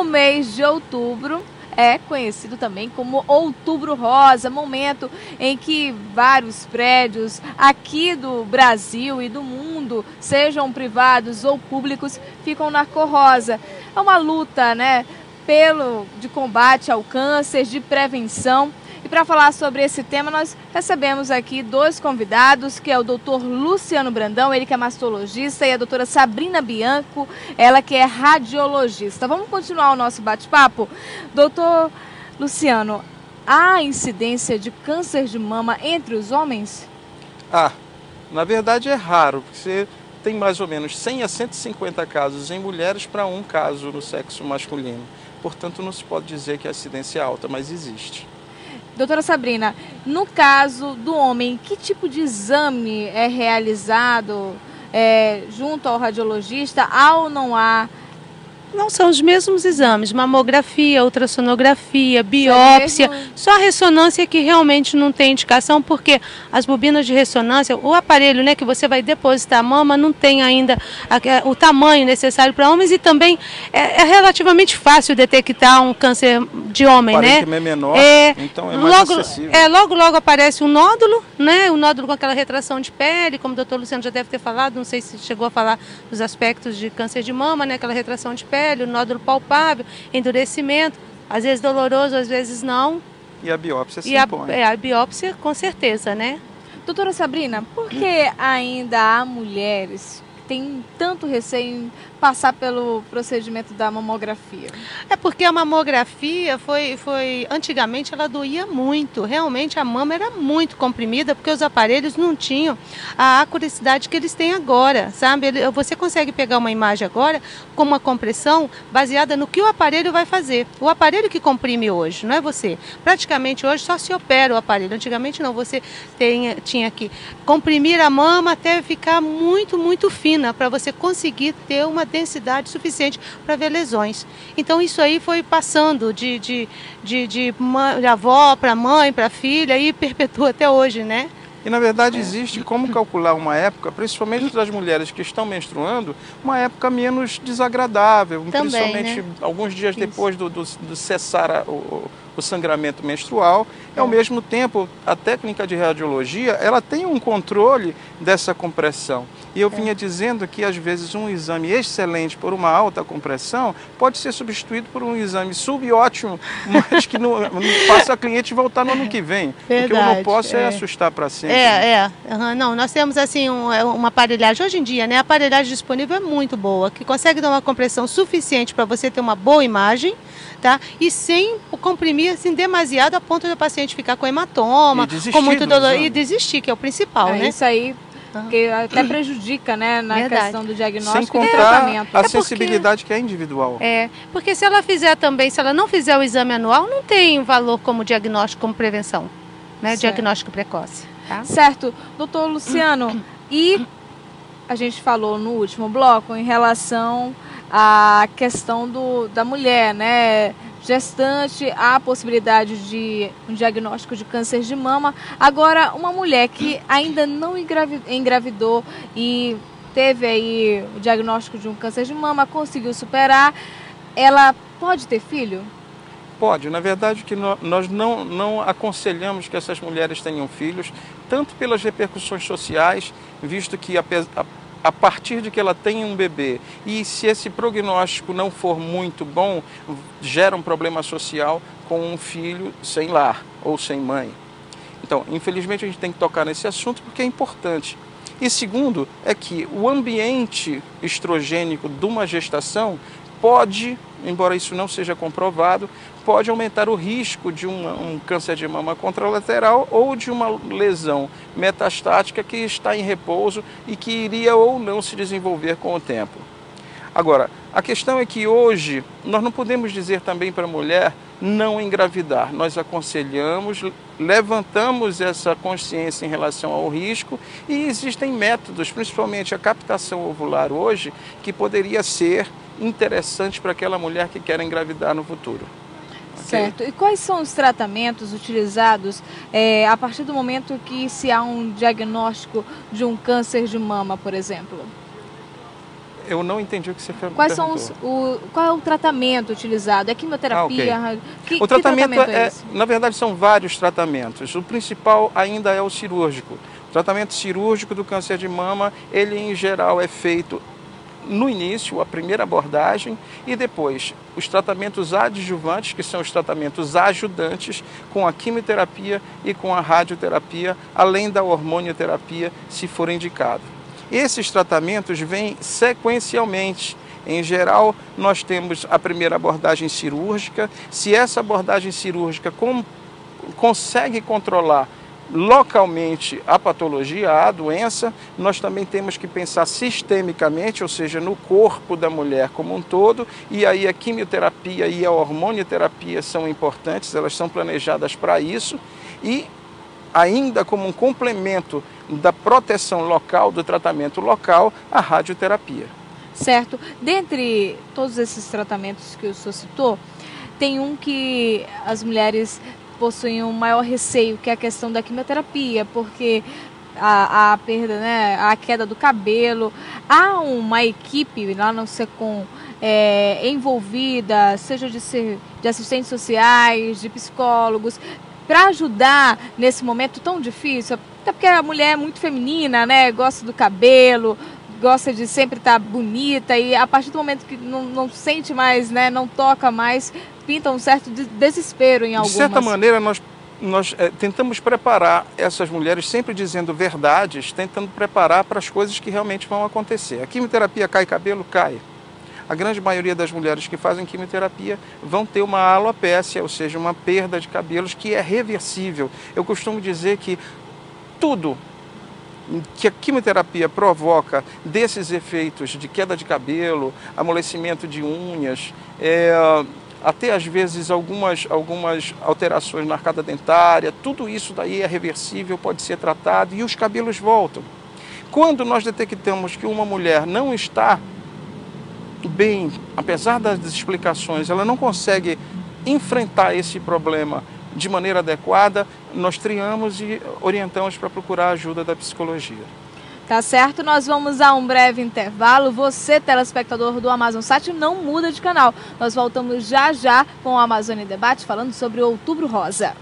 mês de outubro é conhecido também como Outubro Rosa, momento em que vários prédios aqui do Brasil e do mundo, sejam privados ou públicos, ficam na cor rosa. É uma luta, né, de combate ao câncer, de prevenção. E para falar sobre esse tema, nós recebemos aqui dois convidados, que é o Dr. Luciano Brandão, ele que é mastologista, e a doutora Sabrina Bianco, ela que é radiologista. Vamos continuar o nosso bate-papo? Doutor Luciano, há incidência de câncer de mama entre os homens? Na verdade é raro, porque você tem mais ou menos 100 a 150 casos em mulheres para um caso no sexo masculino. Portanto, não se pode dizer que a incidência é alta, mas existe. Doutora Sabrina, no caso do homem, que tipo de exame é realizado junto ao radiologista? Há ou não há? Não são os mesmos exames, mamografia, ultrassonografia, biópsia, só a ressonância que realmente não tem indicação, porque as bobinas de ressonância, o aparelho, né, que você vai depositar a mama não tem ainda o tamanho necessário para homens, e também é relativamente fácil detectar um câncer de homem, né? É menor, então é mais acessível. Logo aparece um nódulo, né, um nódulo com aquela retração de pele, como o doutor Luciano já deve ter falado, não sei se chegou a falar dos aspectos de câncer de mama, né, aquela retração de pele, o nódulo palpável, endurecimento, às vezes doloroso, às vezes não. E a biópsia se impõe. A biópsia, com certeza, né? Doutora Sabrina, por que ainda há mulheres que têm tanto receio em passar pelo procedimento da mamografia? É porque a mamografia antigamente ela doía muito, realmente a mama era muito comprimida, porque os aparelhos não tinham a acuracidade que eles têm agora, sabe? Você consegue pegar uma imagem agora com uma compressão baseada no que o aparelho vai fazer. O aparelho que comprime hoje, não é você. Praticamente hoje só se opera o aparelho, antigamente não, você tinha que comprimir a mama até ficar muito, muito fina, para você conseguir ter uma densidade suficiente para ver lesões. Então isso aí foi passando de avó para mãe, para filha, e perpetua até hoje, né? E na verdade existe como calcular uma época, principalmente das mulheres que estão menstruando, uma época menos desagradável, também, principalmente, né, alguns dias depois do cessar o sangramento menstrual. Ao mesmo tempo, a técnica de radiologia, ela tem um controle dessa compressão. E eu vinha dizendo que às vezes um exame excelente por uma alta compressão pode ser substituído por um exame subótimo, mas que não faça a cliente voltar no ano que vem. Verdade, porque eu não posso assustar para sempre. Não, nós temos assim uma aparelhagem, hoje em dia, né, a aparelhagem disponível é muito boa, que consegue dar uma compressão suficiente para você ter uma boa imagem, tá? E sem comprimir assim demasiado a ponto do paciente ficar com hematoma, com muito dolor e desistir, que é o principal, né? Isso aí, que até prejudica, né, na questão do diagnóstico e do tratamento. Sem contar a sensibilidade que é individual. Porque se ela fizer também, se ela não fizer o exame anual, não tem valor como diagnóstico, como prevenção, né? Diagnóstico precoce. Tá? Certo. Doutor Luciano, e a gente falou no último bloco em relação à questão da mulher, né, gestante, a possibilidade de um diagnóstico de câncer de mama. Agora, uma mulher que ainda não engravidou e teve aí o diagnóstico de um câncer de mama, conseguiu superar, ela pode ter filho? Pode. Na verdade, que nós não aconselhamos que essas mulheres tenham filhos, tanto pelas repercussões sociais, visto que a partir de que ela tem um bebê, e se esse prognóstico não for muito bom, gera um problema social com um filho sem lar ou sem mãe. Então, infelizmente, a gente tem que tocar nesse assunto porque é importante. E segundo, é que o ambiente estrogênico de uma gestação pode, embora isso não seja comprovado, pode aumentar o risco de um câncer de mama contralateral ou de uma lesão metastática que está em repouso e que iria ou não se desenvolver com o tempo. Agora, a questão é que hoje nós não podemos dizer também para a mulher não engravidar. Nós aconselhamos, levantamos essa consciência em relação ao risco, e existem métodos, principalmente a captação ovular hoje, que poderia ser interessante para aquela mulher que quer engravidar no futuro. Certo. E quais são os tratamentos utilizados a partir do momento que se há um diagnóstico de um câncer de mama, por exemplo? Eu não entendi o que você perguntou. Qual é o tratamento utilizado? É quimioterapia? Okay. O tratamento é na verdade, são vários tratamentos. O principal ainda é o cirúrgico. O tratamento cirúrgico do câncer de mama, ele em geral é feito no início, a primeira abordagem, e depois os tratamentos adjuvantes, que são os tratamentos ajudantes, com a quimioterapia e com a radioterapia, além da hormonioterapia, se for indicado. Esses tratamentos vêm sequencialmente. Em geral, nós temos a primeira abordagem cirúrgica. Se essa abordagem cirúrgica consegue controlar localmente a patologia, a doença, nós também temos que pensar sistemicamente, ou seja, no corpo da mulher como um todo, e aí a quimioterapia e a hormonioterapia são importantes, elas são planejadas para isso, e ainda como um complemento da proteção local, do tratamento local, a radioterapia. Certo. Dentre todos esses tratamentos que o senhor citou, tem um que as mulheres possuem um maior receio, que é a questão da quimioterapia, porque a perda, né, a queda do cabelo. Há uma equipe lá no SECOM envolvida, seja de assistentes sociais, de psicólogos, para ajudar nesse momento tão difícil, até porque a mulher é muito feminina, né, gosta do cabelo, gosta de sempre estar bonita, e a partir do momento que não sente mais, né, não toca mais, pinta um certo desespero em algumas. De certa maneira, nós tentamos preparar essas mulheres, sempre dizendo verdades, tentando preparar para as coisas que realmente vão acontecer. A quimioterapia cai cabelo? Cai. A grande maioria das mulheres que fazem quimioterapia vão ter uma alopécia, ou seja, uma perda de cabelos que é reversível. Eu costumo dizer que tudo que a quimioterapia provoca desses efeitos de queda de cabelo, amolecimento de unhas, até às vezes algumas alterações na arcada dentária, tudo isso daí é reversível, pode ser tratado e os cabelos voltam. Quando nós detectamos que uma mulher não está bem, apesar das explicações, ela não consegue enfrentar esse problema de maneira adequada, nós triamos e orientamos para procurar a ajuda da psicologia. Tá certo, nós vamos a um breve intervalo. Você, telespectador do Amazon Sat, não muda de canal. Nós voltamos já já com o Amazônia em Debate, falando sobre o Outubro Rosa.